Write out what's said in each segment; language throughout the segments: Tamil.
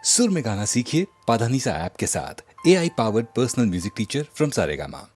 सुर में गाना सीखिए पाधानीसा ऐप के साथ। AI powered personal music teacher from Saregama.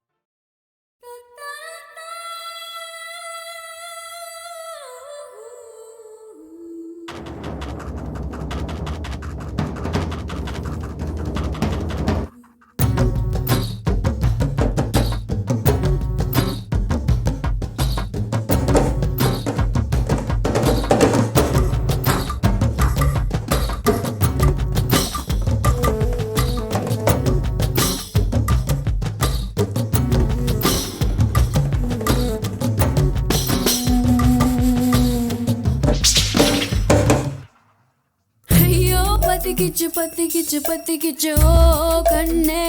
पति किच ओ कन्ने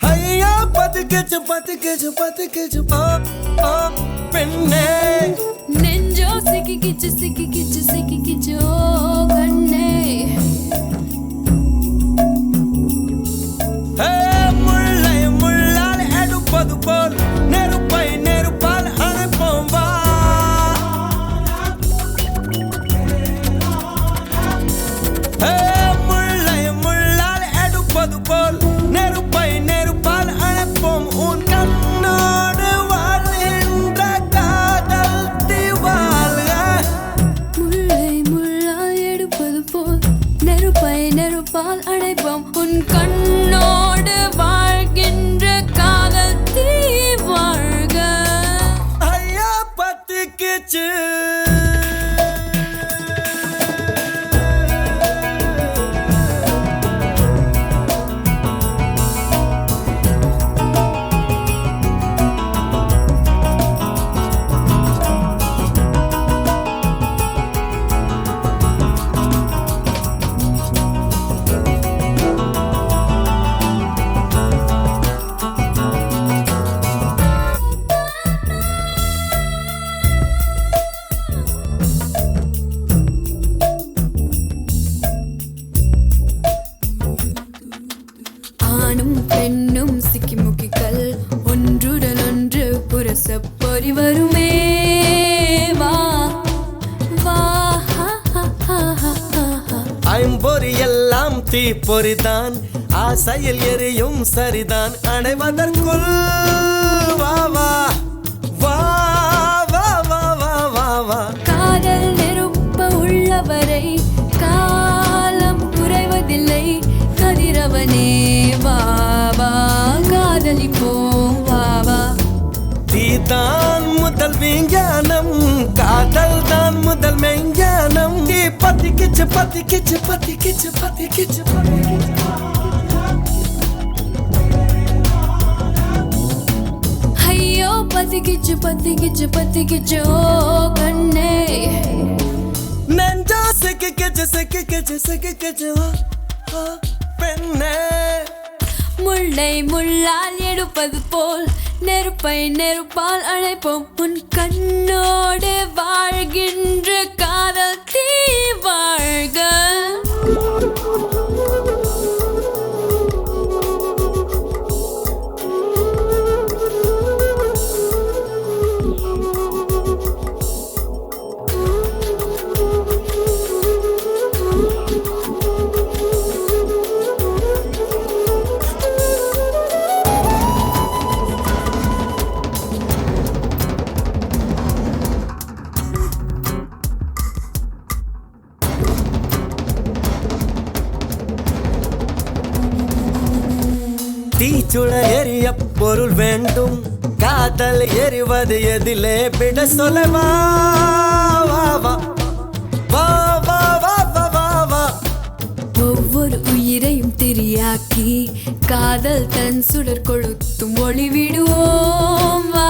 हैया पति किच ओ पेन्ने नेंजो सिकी किच ओ कन्ने हे मुल्लाल एडु पदु पोल नेरु पाल अने पोंबा हे मुल्लाल एडु पदु पोल नेरु पाल अने पोम उन कन्नोडु वालिंद्र कादल दिवाल मुल्ला எடுப்பது போல் நெருப்பால் அடைப்போம் உன் கண்ணோடு வாழ்கின்ற காதல் தீ வாழ்க हैया पति किच ஆணும் பெண்ணும் சிக்கிமுக்கிகள் ஒன்றுடன் ஒன்று புரசப் பொறி வருமே வா வா ஹா ஹா ஹா ஹா ஹா. ஐம்பொறி எல்லாம் தீப்பொறிதான் ஆசையில் எரியும் சரிதான் அடைவதற்குள் வா வா வா வா வா வா வா வா காதல் நெருப்ப உள்ளவரை காலம் குறைவதில்லை கதிரவனே வா வா காதலிப்போம் வா வா தீதான் முதல் விஞ்ஞானம் காதல் தான் முதல் மெஞ்ஞானம் நீ பத்தி கிச்சு ஐயோ பத்தி கிச்சு ஓ கண்ணே நெஞ்சா சிக்கி கிச்சு ஓ பெண்ணே முள்ளால் எடுப்பது போல் நெருப்பால் அழைப்போம் உன் கண்ணோடு வாழ்கின்ற காதல் தீ வாழ்க தீச்சுட எரிய பொருள் வேண்டும் காதல் எரிவது எதிலே விட சொல்லவா வா வா வா வா வா வா வா வா ஒவ்வொரு உயிரையும் திரியாக்கி காதல் தன் சுடர் கொளுத்தும் ஒளி விடுவோம் வா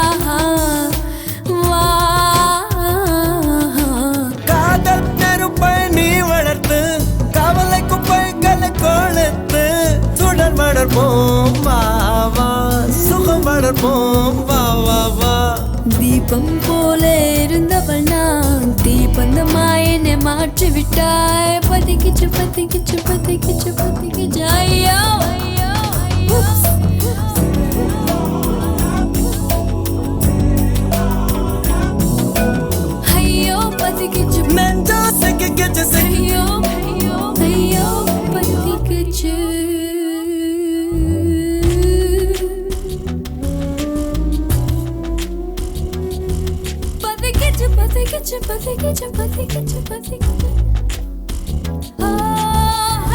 வா காதல் நெருப்பை நீ வளர்த்து கவலை குப்பைகளை கொளுத்து சுடர் வளர்ப்போம் வா வா சுகம் வளர்ப்போம் வா வா வா தீபம் போல இருந்தவள் நான் தீபந்தமாய் என்னை மாற்றி விட்டாய் பத்திக்கிச்சு ஐயோ ஐயோ பத்திக்கிச்சு நெஞ்சா சிக்கி கிச்சு ஐயோ பதுக்கிச்சு பதுக்கிச்சு பதுக்கிச்சு பதுக்கிச்சு பதுக்கிச்சு பதுக்கிச்சு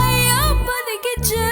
ஐயா பதுக்கிச்சு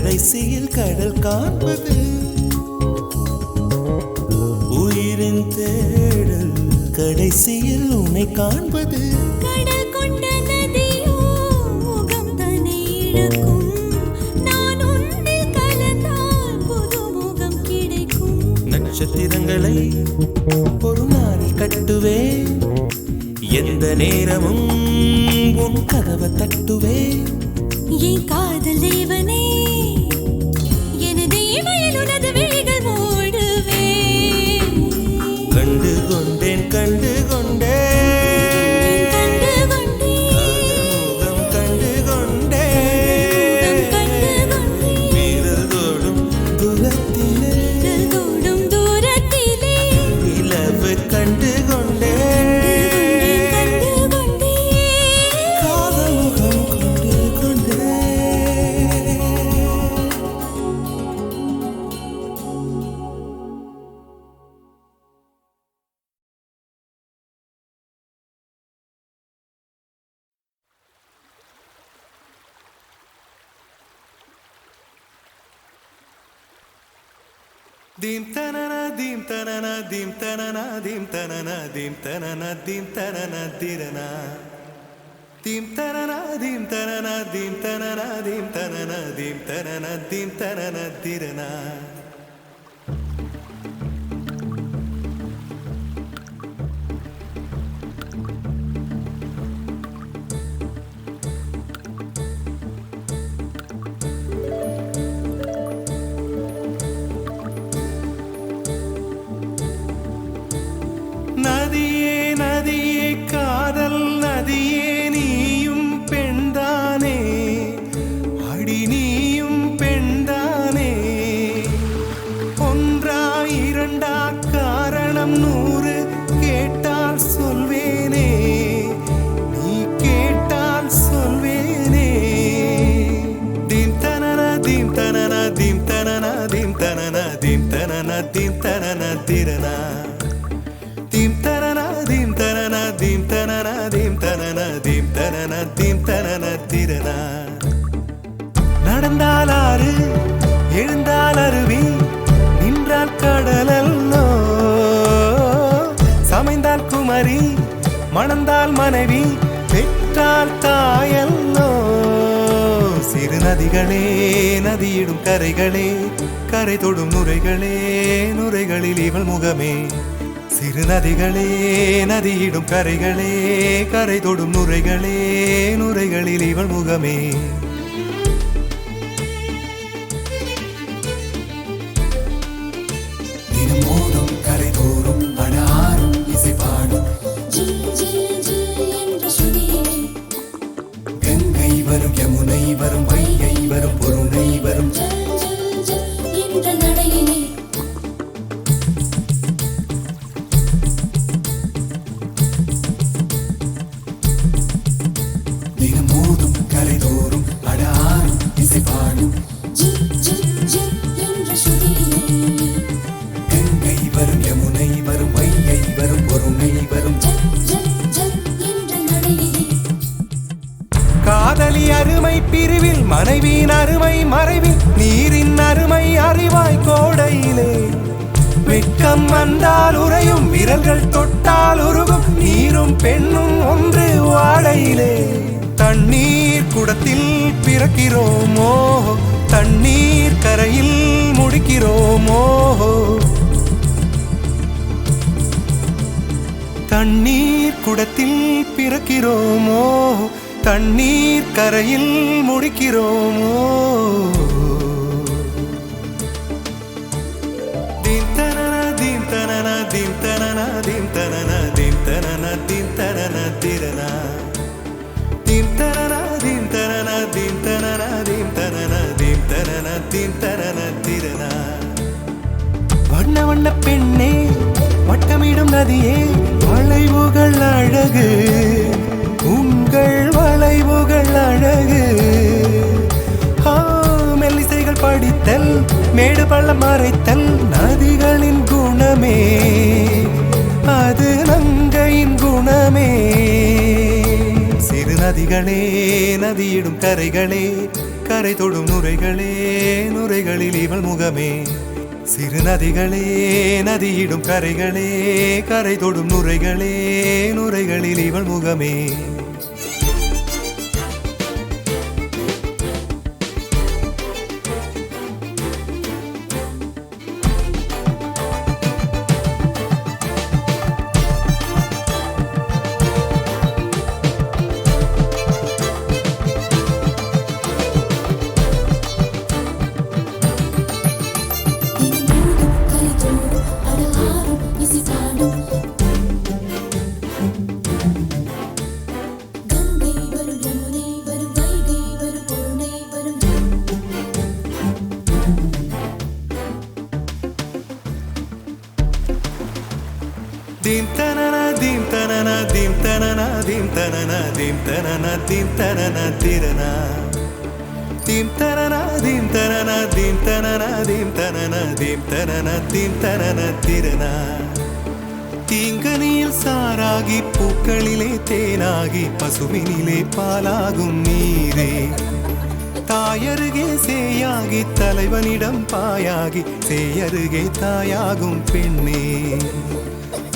கடைசியில் கடல் காண்பது உயிரின் தேடல் கடைசியில் உன்னை காண்பது கடல் கொண்ட நதியோ முகம் தன்னை இழக்கும் நான் உன்னில் கலந்தால் புது முகம் கிடைக்கும் நட்சத்திரங்களை ஒரு நாளில் கட்டுவேன் எந்த நேரமும் உன் கதவை தட்டுவே என் காதல் தேவனே எனது இமையில் உனது விழிகள் மூடுவே கண்டு கொண்டேன் கண்டு கொண்டேன் கண்டு முகம் கண்டு கொண்டேன் வீரல் தோடும் தூரத்திலே தூடும் தூரத்திலே இலவு கண்டு கொண்டேன் காதல் முகம் கொண்டு கொண்டேன் Dim tanana dim tanana dim tanana dim tanana dim tanana dim tanana dirana dim tanana dim tanana dim tanana dim tanana dim tanana dim tanana dirana நதியே நதியே காதல் நதியே நீயும் பெண்தானே அடி நீயும் பெண்தானே ஒன்றா இரண்டா காரணம் 100 கேட்டால் சொல்வேனே நீ கேட்டால் சொல்வேனே தீம் தனன தீம் தனன தீம் தனன தீம் தனன தீம் தனன தீம் தனன திரனா Dim tanana dim tanana dim tanana dim tanana dim tanana dim tanana tirana நடந்தால் ஆறு எழுந்தால் அருவி நின்றால் கடலல்லோ சமைந்தால் குமரி மணந்தால் மனைவி பெற்றால் தாயல்லோ சிறு நதிகளே நதியிடும் கரைகளே கரை தொடும் நுரைகளே நுரைகளில் இவள் முகமே சிறு நதிகளே நதியிடும் கரைகளே கரை தொடும் நுரைகளே நுரைகளில் இவள் முகமே தினம் மோதும் கரை தோறும் அடாரும் இசை பாடும் ஜில் ஜில் ஜில் என்ற சுதியே கங்கை வரும் யமுனை வரும் வைகை வரும் பொருணை வரும் ஜல் ஜல் ஜல் என்ற நடையிலே தினம் மோதும் கரை தோறும் அடாரும் இசை பாடும் ஜில் ஜில் ஜில் என்ற சுதியே கங்கை வரும் யமுனை வரும் வைகை வரும் பொருணை வரும் ஜல் ஜல் ஜல் என்ற நடையிலே காதலி அருமை பிரிவில் மனைவியின் அருமை மறைவில் நீரின் அருமை அறிவாய் கோடையிலே வெட்கம் வந்தால் உறையும் விரல்கள் தொட்டால் உருகும் நீரும் பெண்ணும் ஒன்று வாழையிலே தண்ணீர் குடத்தில் பிறக்கிறோமோ தண்ணீர் கரையில் முடிக்கிறோமோ தண்ணீர் குடத்தில் பிறக்கிறோமோ தண்ணீர் கரையில் முடிக்கிறோமோ தீம் தனன தீம் தனன தீம் தனன தீம் தனன தீம் தனன தீம் தனன திரனா தீம் தனன தீம் தனன தீம் தனன தீம் தனன தீம் தனன தீம் தனன திரனா வண்ண வண்ண பெண்ணே வட்டமிடும் நதியே வளைவுகள் அழகு உங்கள் வளைவுகள் அழகு மெல்லிசைகள் படித்தல் மேடு பள்ளம் மறைத்தல் நதிகளின் குணமே அது நங்கையின் குணமே சிறு நதிகளே நதியிடும் கரைகளே கரை தொடும் நுரைகளே நுரைகளில் இவள் முகமே சிறு நதிகளே நதியிடும் கரைகளே கரை தொடும் நுரைகளே நுரைகளில் இவள் முகமே தீம் தனனா தீம் தனனா தீம் தனனா திரனா தீம் தனனா தீம் தனனா தீம் தனனா தீம் தனனா தீம் தனனா தீம் தனனா திரனா தீங்கனியில் சாராகி பூக்களிலே தேனாகி பசுவினிலே பாலாகும் நீரே தாயருகே சேயாகி தலைவனிடம் பாயாகி சேயருகே தாயாகும் பெண்ணே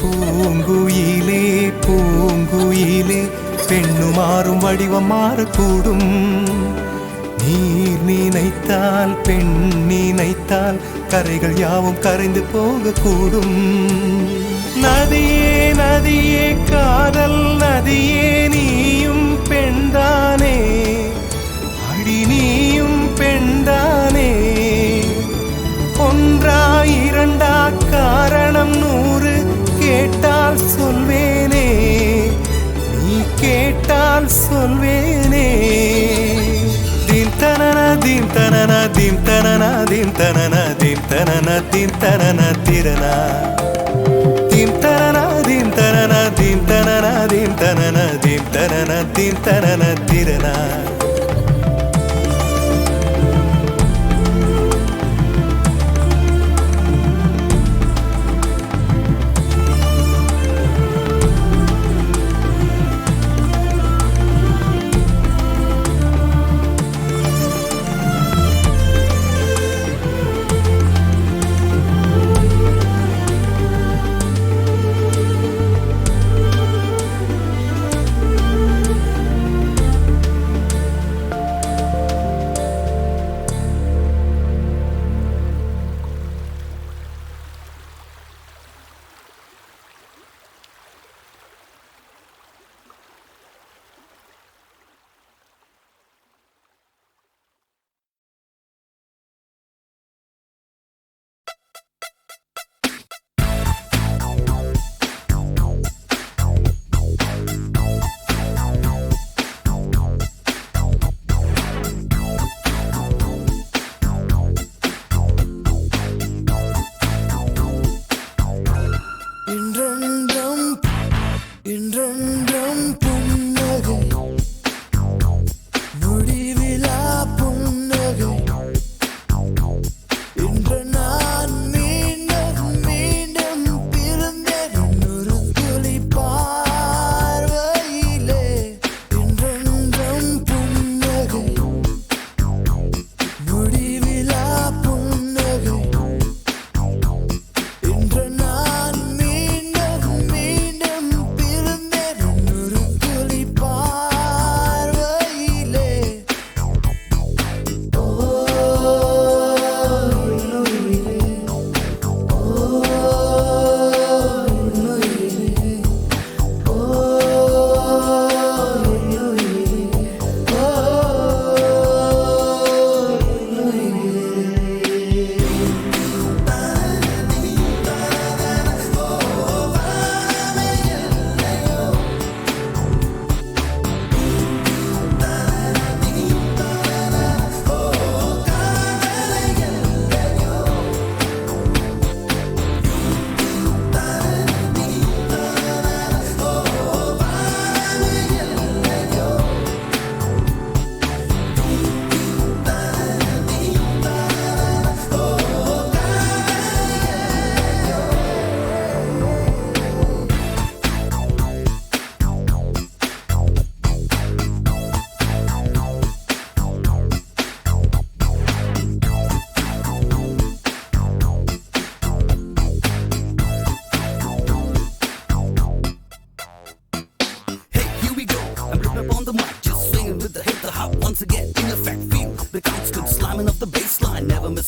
பூங்குயிலே பூங்குயிலே பெண்ணு மாறும் வடிவம் மாறக்கூடும் நீர் நினைத்தால் பெண் நினைத்தால் கரைகள் யாவும் கரைந்து போகக்கூடும் நதியே நதியே காதல் நதியே நீயும் பெண்தானே அடி நீயும் பெண்தானே ஒன்றா இரண்டா காரணம் 100 கேட்டால் சொல்வேனே நீ கேட்டால் சொல்வேனே தீம் தனனா தீம் தனனா தீம் தனனா தீம் தனனா தீம் தனனா தீம் தனனா திரனா தீம் தனனா தீம் தனனா தீம் தனனா தீம் தனனா தீம் தனனா தீம் தனனா திரனா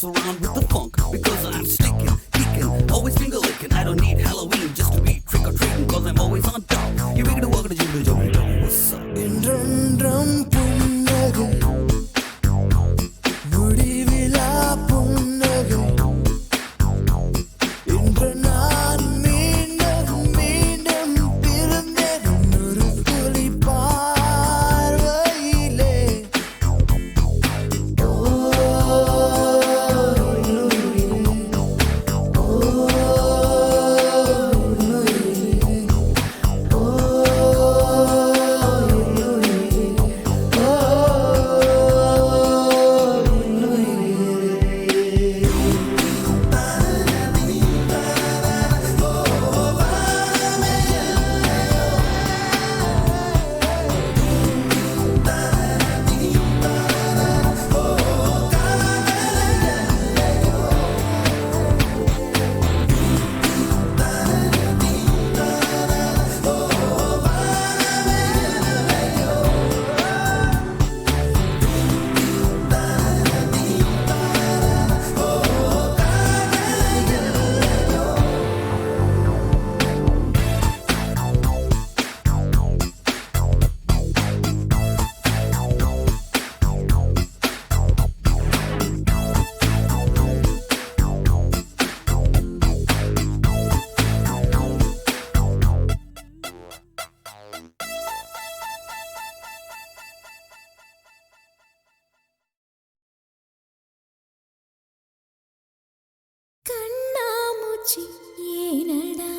Around with the funk because I'm sticking, kicking, always finger licking. I don't need Halloween just to be trick or treating because I'm always on top. You ready to walk to jump, what's up? Indrandram punnagam mudivila punnagam indra naan meendum meendum pirundhen oru kuli paarvaile oh கண்ணாமூச்சி ஏனடா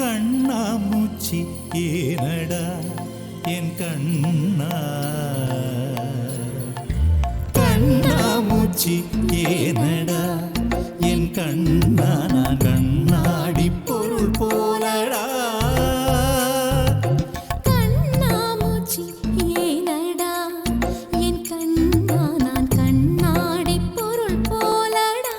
கண்ணாமூச்சி ஏனடா என் கண்ணா கண்ணாமூச்சி ஏனடா என் கண்ணா நான் கண்ணாடி பொருள் போலடா கண்ணாமூச்சி ஏனடா என் கண்ணா நான் கண்ணாடி பொருள் போலடா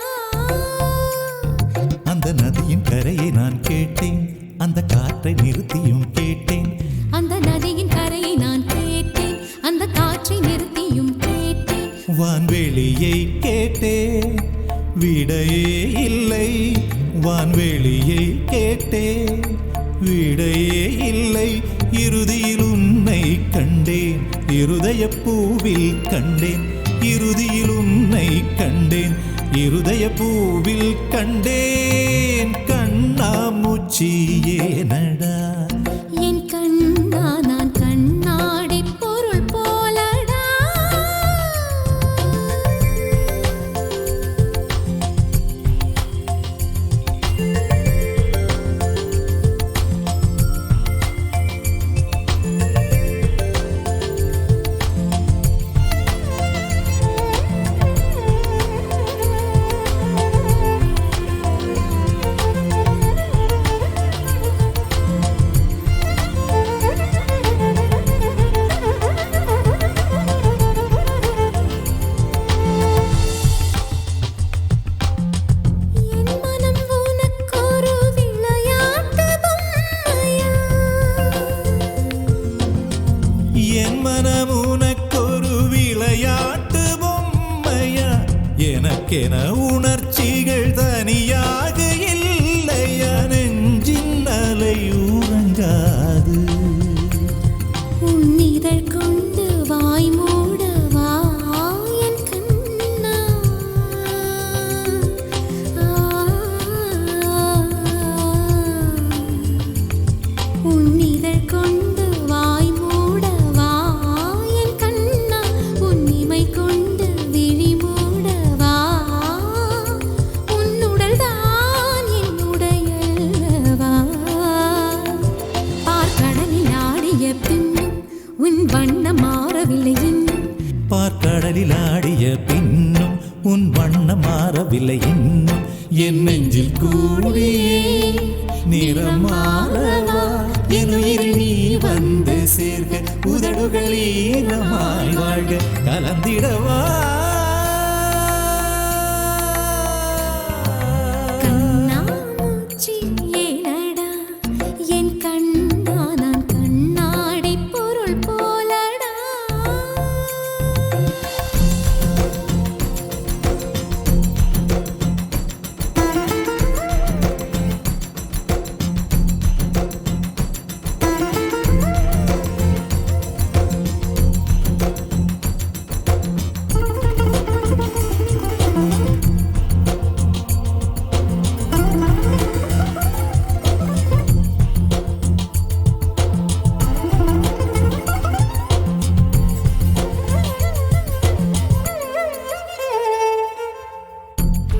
அந்த நதியின் கரையை நான் கேட்டேன் அந்த காற்றை நிறுத்தியும் கேட்டேன் அந்த நதியின் கரையை நான் கேட்டேன் அந்த காற்றை நிறுத்தியும் கேட்டேன் வான்வெளியை கேட்டேன் விடையே இல்லை வான்வெளியை கேட்டேன் விடையே இல்லை இறுதியில் உன்னை கண்டேன் இருதய பூவில் கண்டேன் இறுதியில் உன்னை கண்டேன் இருதய பூவில் கண்டேன் கண்ணாமூச்சி ஏனடா என் கண்ணா நான் கண்ணாடி பொருள் போலடா என் மனம் உனக்கொரு விளையாட்டு பொம்மையா என் மனம் உனக்கொரு விளையாட்டு பொம்மையா எனக்கென உணர்ச்சிகள் தனியாக இல்லையா நெஞ்சின் அலை உறங்காது உன் இதழ் கொண்டு வாய் மூடவா என் கண்ணா உன் இதழ் கொண்டு வாய் மூடவா என் கண்ணா உன் இமை கொண்டு விழி மூடவா உன்னுடல் தான் என் உடையல்லவா பார்க்கடலில் ஆடிய பின்னும் உன் வண்ணம் மாறவில்லை இன்னும் பார்க்கடலில் ஆடிய பின்னும் உன் வண்ணம் மாறவில்லை இன்னும் என் நெஞ்சில் கூடியே நிறம் மாறவா என் உயிரில் நீ வந்து சேர்க உதடுகள் ஈரமாய் வாழ்க கலந்திடவா கண்ணாமூச்சி ஏனடா என் கண்ணா நான் கண்ணாடி பொருள் போலடா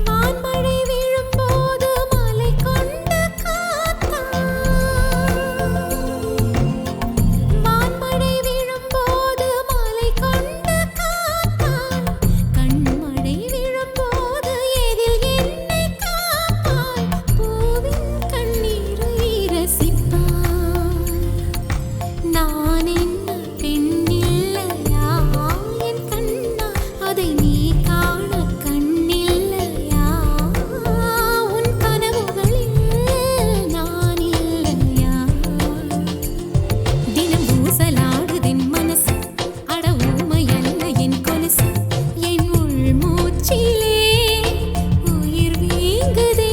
வான்மழை விழும்போது மலை கொண்ட காத்தா வான்மழை விழும்போது மலை கொண்ட காத்தா கண்மழை விழும்போது எதில் என்னை காப்பாய் பூவின் கண்ணீரை ரசிப்பாய் நான் என்ன பெண் இல்லையா என் கண்ணா அதை நீ காண கண்ணில்லையா உன் கனவுகளில் நான் இல்லையா தினம் ஊசலாடுதென் மனசு அட ஊமையல்ல என் கொலுசு என் உள் மூச்சிலே உயிர் வீங்குதே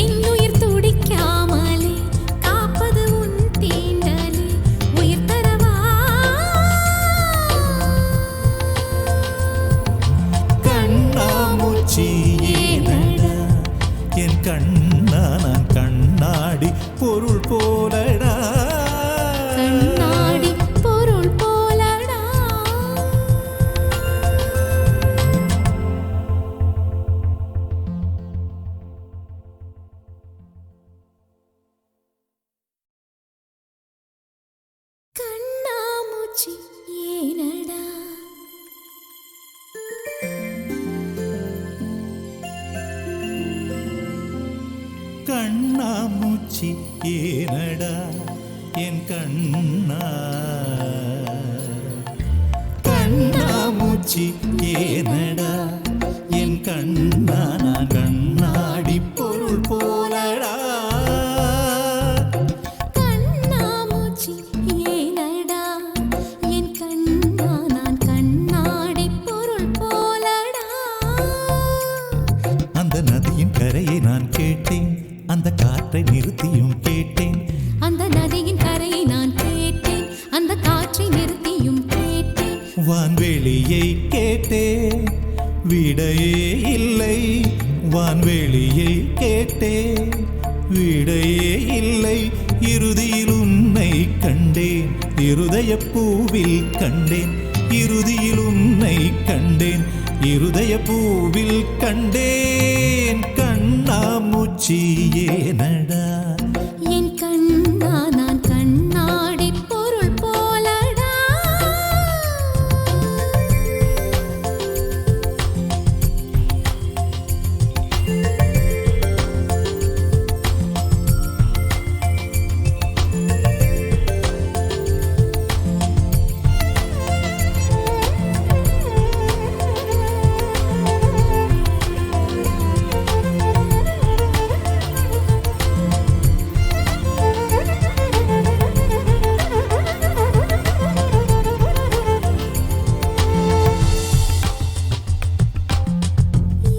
என் உயிர் துடிக்காமலே காப்பது உன் தீண்டலே உயிர் தரவா கண்ணாமூச்சி ஏனடா என் கண்ணா நான் கண்ணாடி பொருள் போலடா கண்ணாடி பொருள் போலடா கண்ணாமூச்சி ஏனடா கண்ணாமூச்சி ஏனடா என் கண்ணா கண்ணாமூச்சி ஏனடா என் கண்ணா நான் கண்ணாடி பொருள் போலடா கண்ணாமூச்சி ஏனடா என் கண்ணா நான் கண்ணாடி பொருள் போலடா அந்த நதியின் கரையை நான் கேட்டேன் அந்த காற்றை நிறுத்தியும் கேட்டேன் அந்த நதியின் கரையை நான் கேட்டேன் அந்த காற்றை நிறுத்தியும் கேட்டேன் வான்வெளியை கேட்டேன் விடையே இல்லை வான்வெளியை கேட்டேன் விடையே இல்லை இறுதியில் உன்னை கண்டேன் இருதய பூவில் கண்டேன் இறுதியில் உன்னை கண்டேன் இருதய பூவில் கண்டேன் கண்ணாமூச்சி ஏனடா என் கண்ணா நான் கண்ணாடி பொருள் போலடா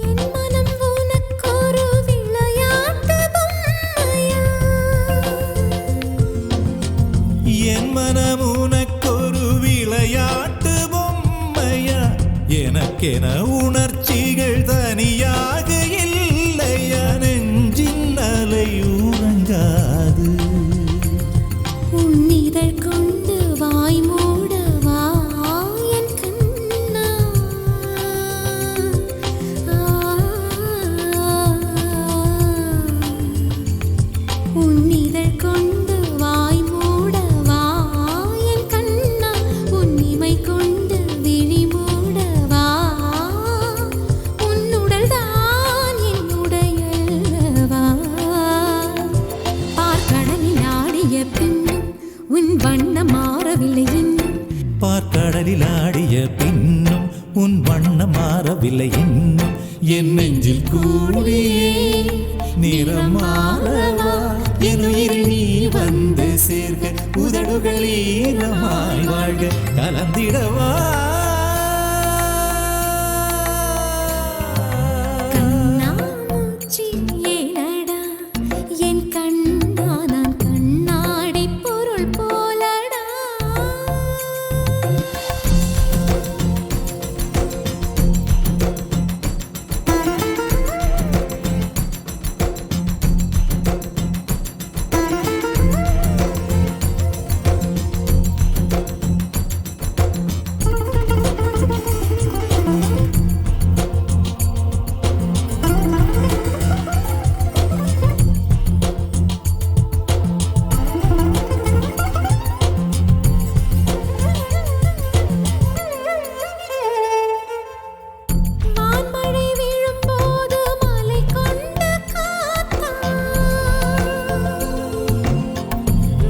என் மனம் உனக்கொரு விளையாட்டு பொம்மையா என் மனம் உனக்கொரு விளையாட்டு பொம்மையா எனக்கென உணர்ச்சிகள் தனியாக இல்லையா நெஞ்சின் அலை உறங்காது உன்னிதழ் கொண்டு வாய் மூடவா என் கண்ணா உன்னிதழ் கொண்டு வாய் மூடவா என் கண்ணா உன்னிமை கொண்டு விழி மூடவா உன்னுடல் தான் என்னுடையல்லவா பார்க்கடலில் ஆடிய பின்னும் உன் வண்ணம் மாறவில்லை இன்னும் பார்க்கடலில் ஆடிய பின்னும் உன் வண்ணம் மாறவில்லை இன்னும் என் நெஞ்சில் கூடியே நிறம் மாறவா என் உயிரில் நீ வந்து சேர்க்க உதடுகள் ஈரமாய் வாழ்க கலந்திடவா கண்ணாமூச்சி ஏனடா என் கண்ணா நான் கண்ணாடி பொருள் போலடா வான்மழை விழும்போது மலை கொண்ட காத்தா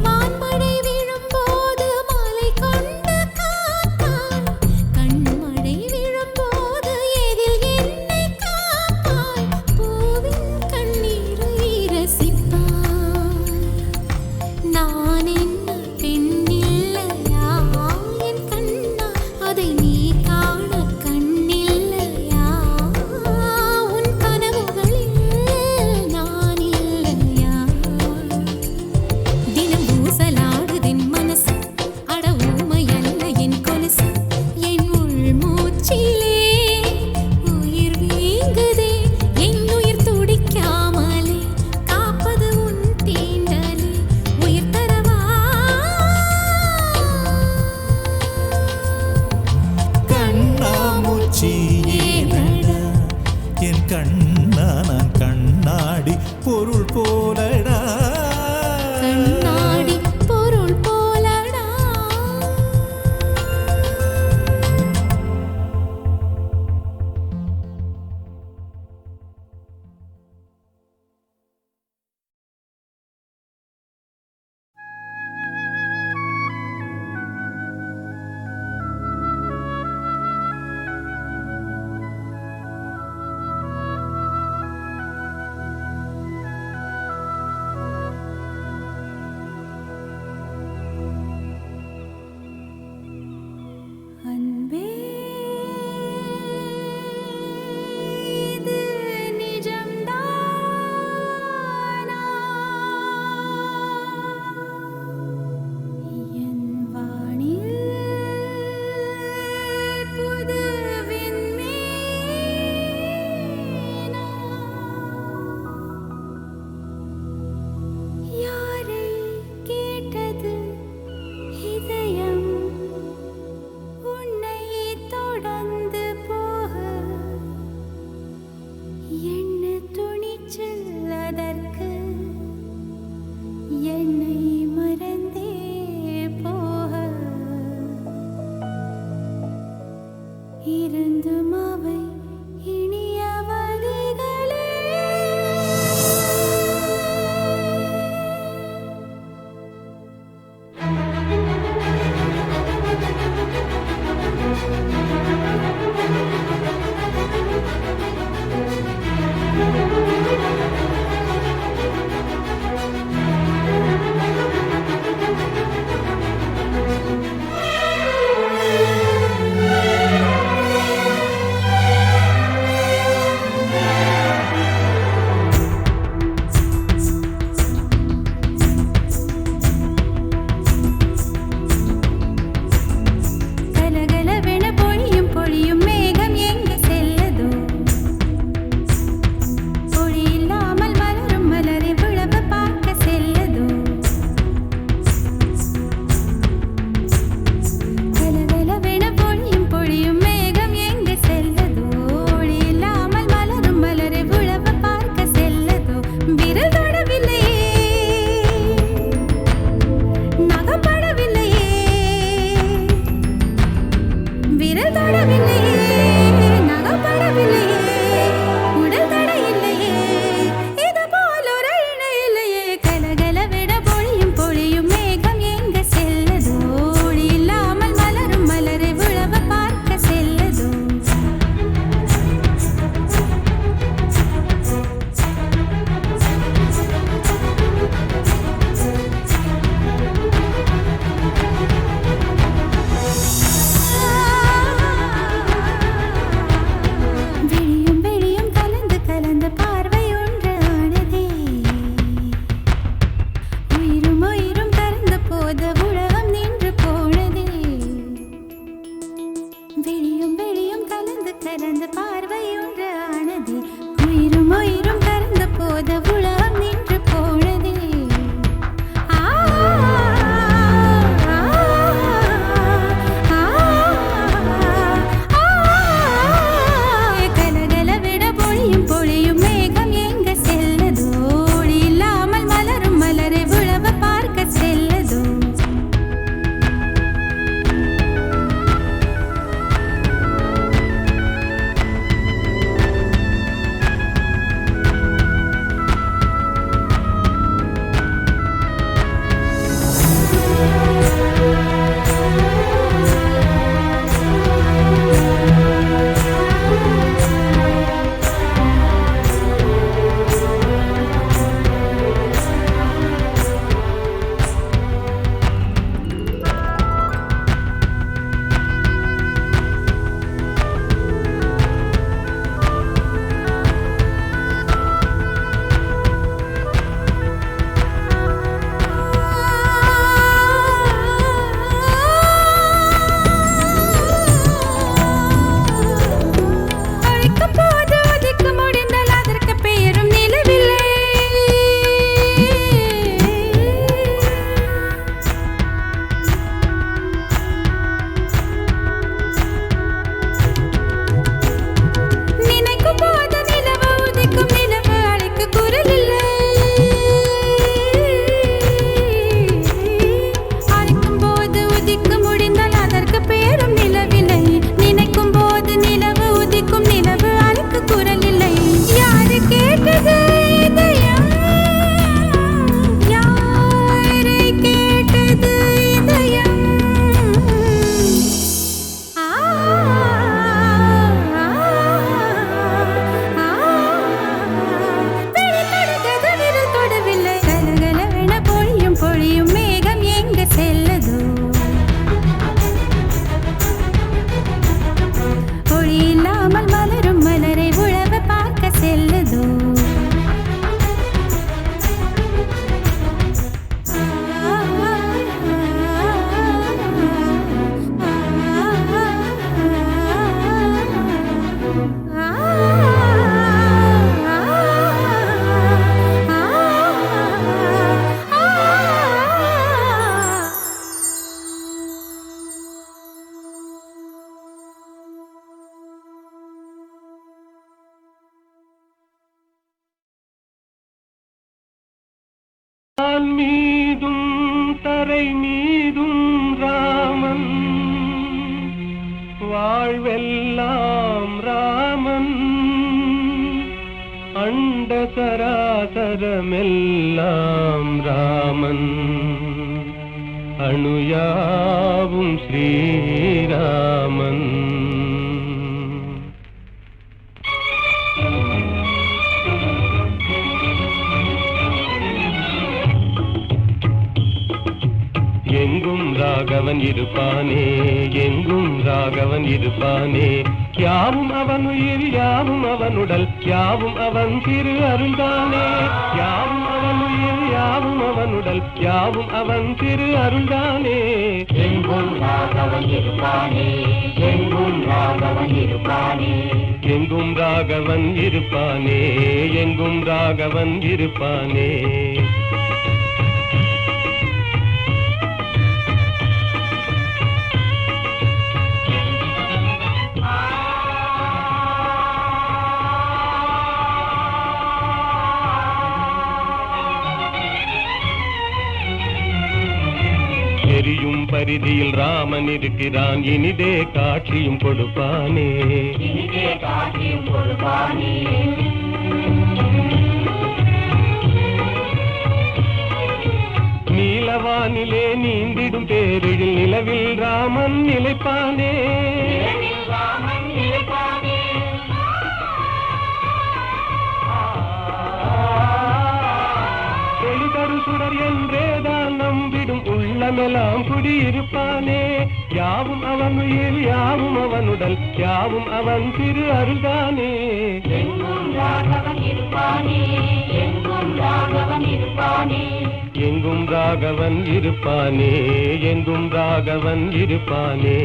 வான்மழை விழும்போது மலை கொண்ட காத்தா கண்மழை விழும்போது எதில் என்னை காப்பாய் பூவின் கண்ணீரை ரசிப்பாய் நான் என்ன பெண் இல்லையா என் கண்ணா அதை நீ காண கண்ணில்லையா உன் கனவுகளில் நான் இல்லையா தினம் ஊசலாடுதென் மனசு அட ஊமையல்ல என் கொலுசு என் உள் மூச்சிலே உயிர் வீங்குதே என் உயிர் துடிக்காமலே காப்பது உன் தீண்டலே உயிர் தரவா கண்ணாமூச்சி ஏனடா என் கண்ணா நான் கண்ணாடி பொருள் போலடா கண்ணாடி பொருள் போலடா விரல் தொடவில்லையே நகப்படவில்லையே விரல் தொடவில்லையே நகப்படவில்லையே உடல் தடை இல்லையே இது போல் ஒரு இணை இல்லையே கலகலவிட பொழியும் பொழியும் மேகம் எங்க செல்லதோ ஒளி இல்லாமல் மலரும் மலரை உழவ பார்க்க செல்லதோ விழியும் விழியும் கலந்து கலந்து பார்வை ஒன்று ஆனதே உயிரும் உயிரும் கலந்த போத உலகம் நின்று போனதே விழியும் விழியும் கலந்து கலந்து பார்வை ஒன்று ஆனதே உயிரும் உயிரும் கலந்த போத உலகம் நின்று போனதே கலகலவிட பொழியும் பொழியும் மேகம் எங்க செல்லதோ ஒளி இல்லாமல் மலரும் மலரை உழவ பார்க்க செல்லதோ அழைக்கும் போது ஒதுக்க முடிந்தால் அதற்கு பெயரும் நிலவில்லை நினைக்கும் போது நிலவு உதிக்கும் நிலவு அழைக்க குரல் இல்லை அழைக்கும் போது உதிக்க முடிந்தால் அதற்கு பெயரும் நிலவில்லை நினைக்கும் போது நிலவு உதிக்கும் நிலவு அழைக்க குரல் இல்லை யாரு கேட்டது இதயம் யாரை கேட்டது இதயம் விரல் தொடவில்லை கலகலவென பொழியும் பொழியும் மேகம் எங்க செல்லதோ ஒளி இல்லாமல் மலரும் மலரை உழவ பார்க்க செல்லதோ வான் மீதும் தரை மீதும் ராமன் வாழ்வெல்லாம் ராமன் அண்ட சராசரமெல்லாம் ராமன் அணுயாவும் ஸ்ரீராமன் எங்கும் ராகவன் இருப்பானே எங்கும் ராகவன் இருப்பானே யாவும் அவன் உயிர் யாவும் அவன் உடல் யாவும் அவன் திரு அருள்தானே யாவும் அவன் உயிர் யாவும் அவன் உடல் யாவும் அவன் திரு அருள்தானே எங்கும் ராகவன் இருப்பானே எங்கும் ராகவன் இருப்பானே எங்கும் ராகவன் இருப்பானே எங்கும் ராகவன் இருப்பானே எரியும் பரிதியில் ராமன் இருக்கிறான், இனிதே காட்சியும் கொடுப்பானே. நீலவானிலே நீந்திடும் பேரில் நிலவில் ராமன் நிலைப்பானே. ஒளிதரு சுடர் என்றேதான் நம்பிடும் உள்ளமெல்லாம் குடியிருப்பானே. யாவும் அவன் உயிர், யாவும் அவன் உடல், யாவும் அவன் திரு அருள்தானே. எங்கும் ராகவன் இருப்பானே, எங்கும் ராகவன் இருப்பானே.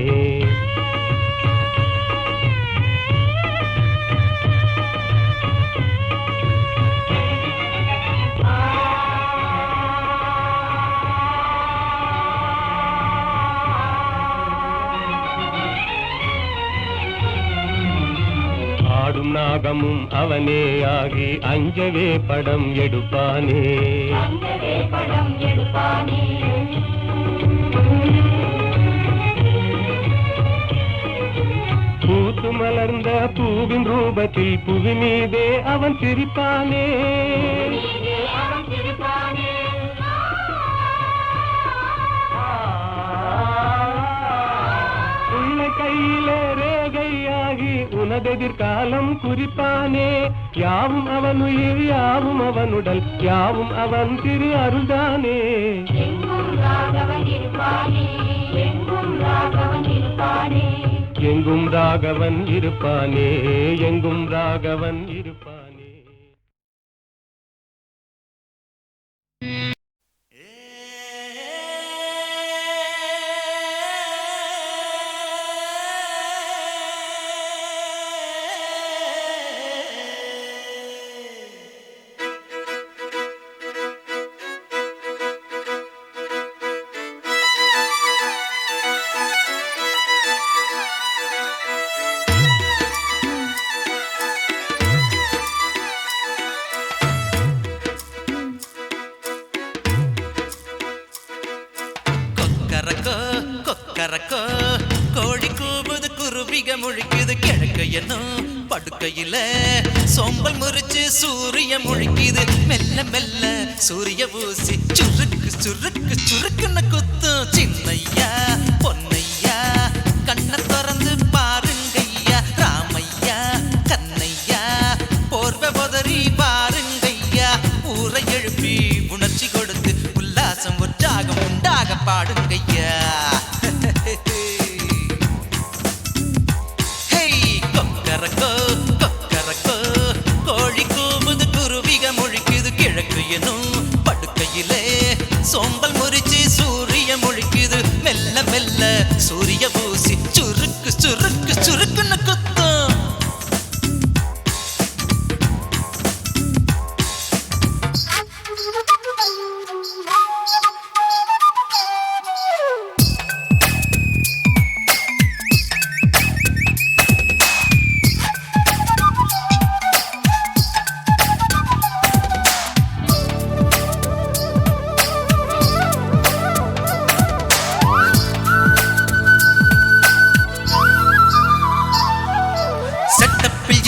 ஆடும் நாகமும் அவனே ஆகி அஞ்சவே படம் எடுப்பானே. பூத்து மலர்ந்த பூவின் ரூபத்தில் புவி மீதே அவன் சிரிப்பானே. உள்ள கையிலே ரேகையாகி உனதெதிர்காலம் குறிப்பானே. யாவும் அவன் உயிர், யாவும் அவன் உடல், யாவும் அவன் திரு அருள்தானே. எங்கும் ராகவன் இருப்பானே, எங்கும் ராகவன் இருப்பானே. கொக்கரக்கோ கோழி கூவுது, குருவிக முழிக்குது, கிழக்கு என்னும் படுக்கையில சோம்பல் முறிச்சு சூரிய முழிக்குது. மெல்ல மெல்ல சூரிய ஊசி சுருக்கு சுருக்கு சுருக்குன்னு குத்தும். சின்னையா பொன்னையா கண்ணை திறந்து பாருங்கய்யா, ராமையா கண்ணையா போர்வை பொதறி பாருங்கய்யா. ஊரை எழுப்பி உணர்ச்சி கொடுத்து உல்லாசம் உற்சாகம் உண்டாக பாடுங்கய்யா. கொக்கரக்கோ கொக்கரக்கோ கோழி கூவுது, குருவிக முழிக்குது, கிழக்கு எனும் படுக்கையிலே சோம்பல் முறிச்சு சூரிய முழிக்குது. மெல்ல மெல்ல சூரிய ஊசி சுருக்கு சுருக்கு சுருக்குன்னு குத்தும்.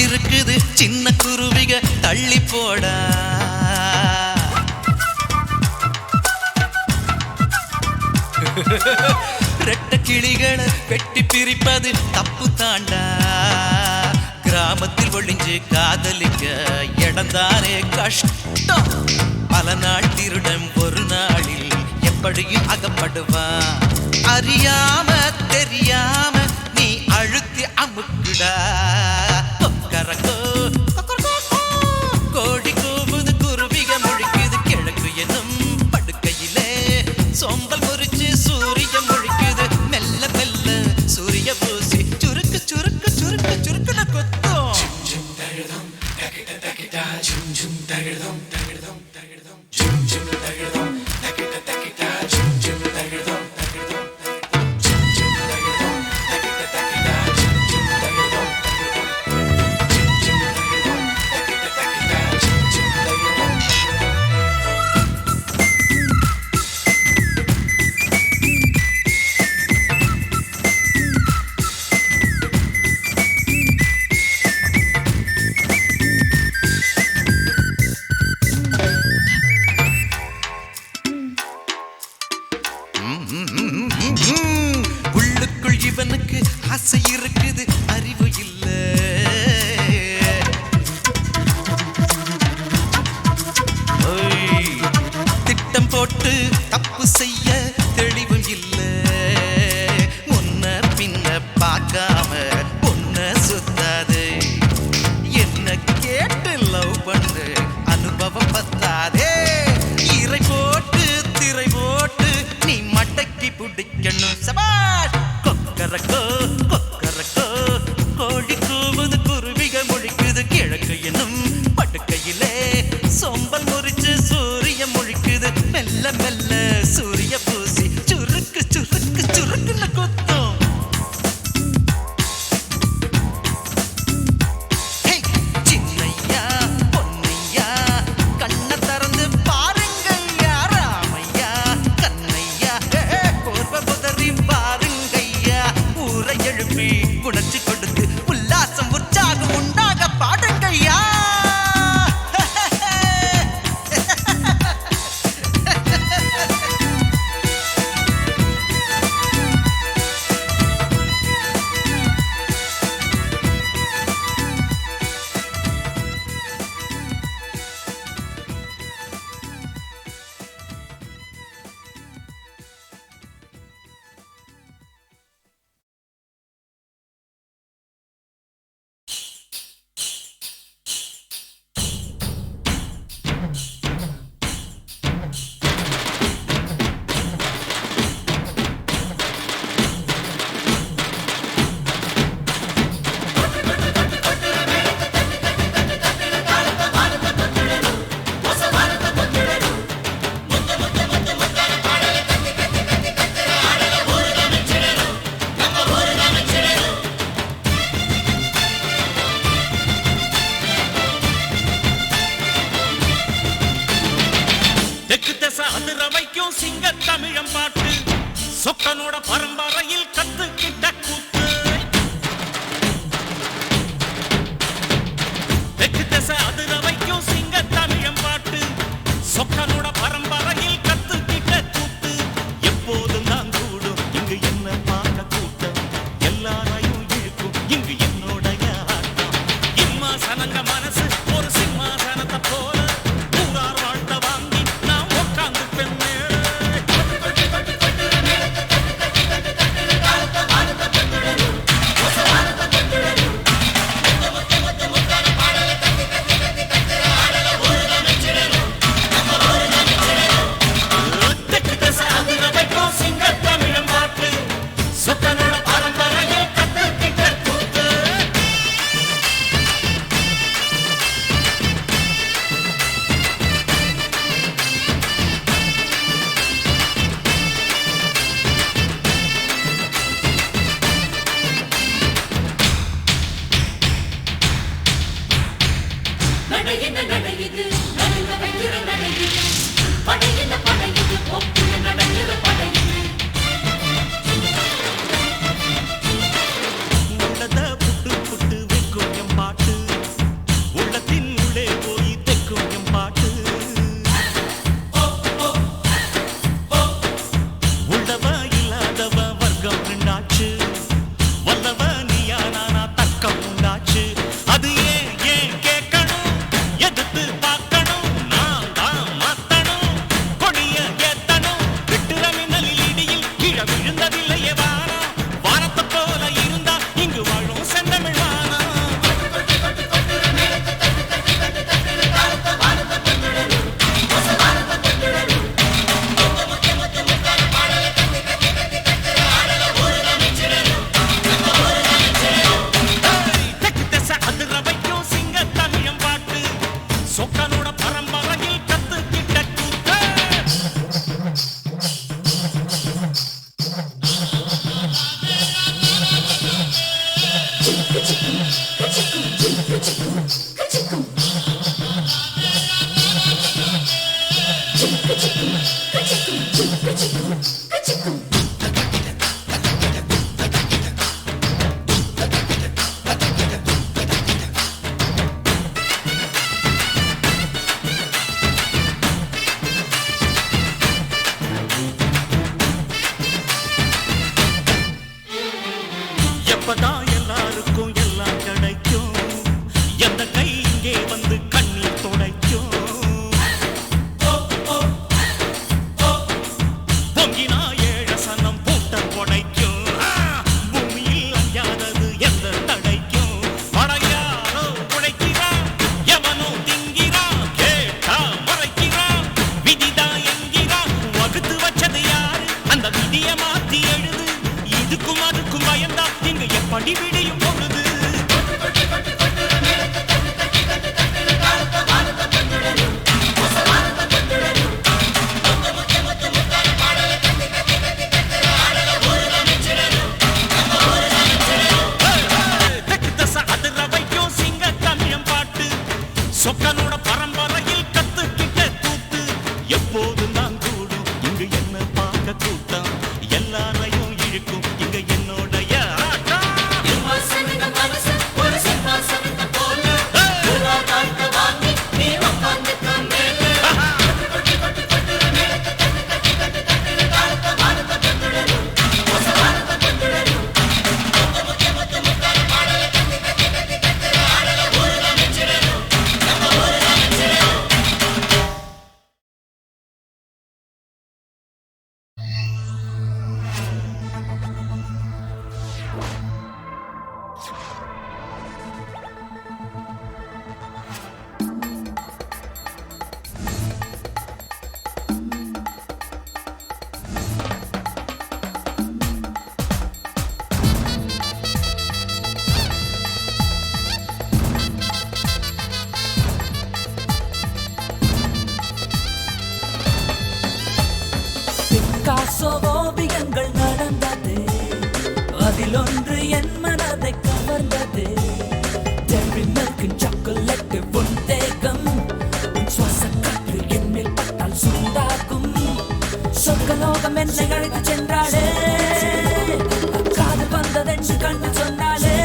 இருக்குது சின்ன குருவிக தள்ளி போடா. ரெட்ட கிளிகளை வெட்டி பிரிப்பது தப்பு தாண்டா. கிராமத்தில் ஒளிஞ்சு காதலிக்க இடந்தானே கஷ்டம். பல நாள் திருடன் ஒரு நாளில் எப்படியும் அகப்படுவான். அறியாம தெரியாம நீ அழுத்தி அமுக்குடா. கொக்கரக்கோ கோழி கூவுது, குருவிக முழிக்குது, கிழக்கு என்னும் படுக்கையிலே சோம்பல் முறிச்சு சூரிய முழிக்குது. மெல்ல மெல்ல சூரிய பூசி சுருக்கு சுருக்கு சுருக்கு சுருக்குன கொத்தும். மெல்ல மெல்ல சூரிய பூசி சுருக்கு சுருக்கு சுருக்குன்னு குத்தும். ஹே, சின்னையா பொன்னையா கண்ணை திறந்து பாருங்கய்யா, ராமையா கண்ணையா போர்வ புதறி பாருங்கய்யா, ஊரை எழுப்பி உணர்ச்சி கொடுத்து உல்லாசம் உற்சாகம் உண்டாக பாடுங்கய்யா. சிங்க தமிழம் பாட்டு சொக்கனோட பரம்பரையில் கத்துக்கிட்ட கூத்து. தெற்கு திசை அதிர வைக்கும் சிங்க தமிழம் பாட்டு சொக்கனோட பரம்பரையில் கத்துக்கிட்ட கூத்து. எப்போதும் தான் கூடும் இங்கு என்ன பார்க்க கூட்டம், எல்லாரையும் இழுக்கும் இங்கு என்னோடைய ஆட்டம். இம்மாசனங்க மனசு ஒரு சிம்மாசனத்தை போல ஊரார் வாழ்த்த வாங்கி நான் உட்காந்து பெண்ணே. எப்பதான் எல்லாருக்கும் எல்லாம் கிடைக்கும், எந்த கை இங்கே வந்து கண்ணீர் துடைக்கும். பொங்கினா ஏழ சனம் பூட்ட உடைக்கும், பூமியில் அஞ்சாதது எந்த தடைக்கும். படையாரோ உழைக்கிறான், எவனோ திங்கிறான், கேட்டா மறைக்கிறான், விதிதான் என்கிறான். வகுத்து வச்சது யாரு, அந்த விதிய மாத்தி எழுது. இதுக்கும் அதுக்கும் பயந்தா இங்க எப்படி விடியும் பொழுது. எப்போது நான் கூடும் இங்கு என்ன பார்க்க கூட்டம் எல்லாரையும் இழுக்கும் இங்க என்னுடைய ஆட்டம் ஓவியங்கள் நடந்தது அதில் ஒன்று என் மனதை கவர்ந்தது டெரி மில்க் சாக்லேட் உன் தேகம் உன் சுவாச காற்று என்னில் பட்டால் சூடாகும் சொர்க்கலோகம் என்னை அழைத்து சென்றாளே காதல் வந்ததென்று கண்டு சொன்னாலே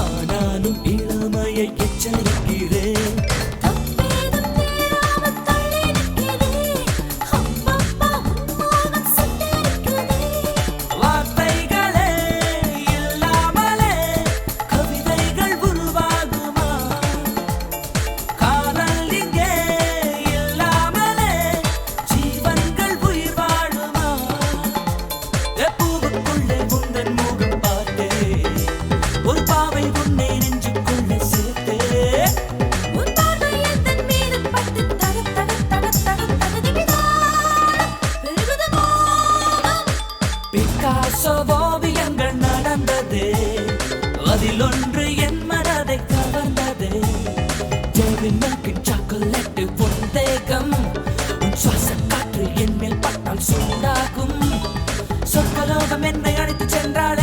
ஆனாலும் இளமையை எச்சரிக்கிறேன் வார்த்தைகளே இல்லாமலே கவிதைகள் உருவாகுமா காதல் இங்கே இல்லாமலே ஜீவன்கள் உயிர் வாழுமா பூவுக்குள்ளே உந்தன் முகம் பார்த்தே ஒரு பாவை உன்னை நெஞ்சுக்குள்ளே சேர்த்தே உன் பார்வை என் மீது பட்டு தக தக தக தக தகுதிவிதான் பெருகுது மோகம் பிக்காசோ ஓவியங்கள் நடந்தது அதில் ஒன்று என் மனதை கவர்ந்தது டெரி மில்க் சாக்லேட் உன் தேகம் உன் சுவாச காற்று என் மேல் பட்டால் சூடாகும் சொற்கலோகம் என்னை அழைத்து சென்றாளே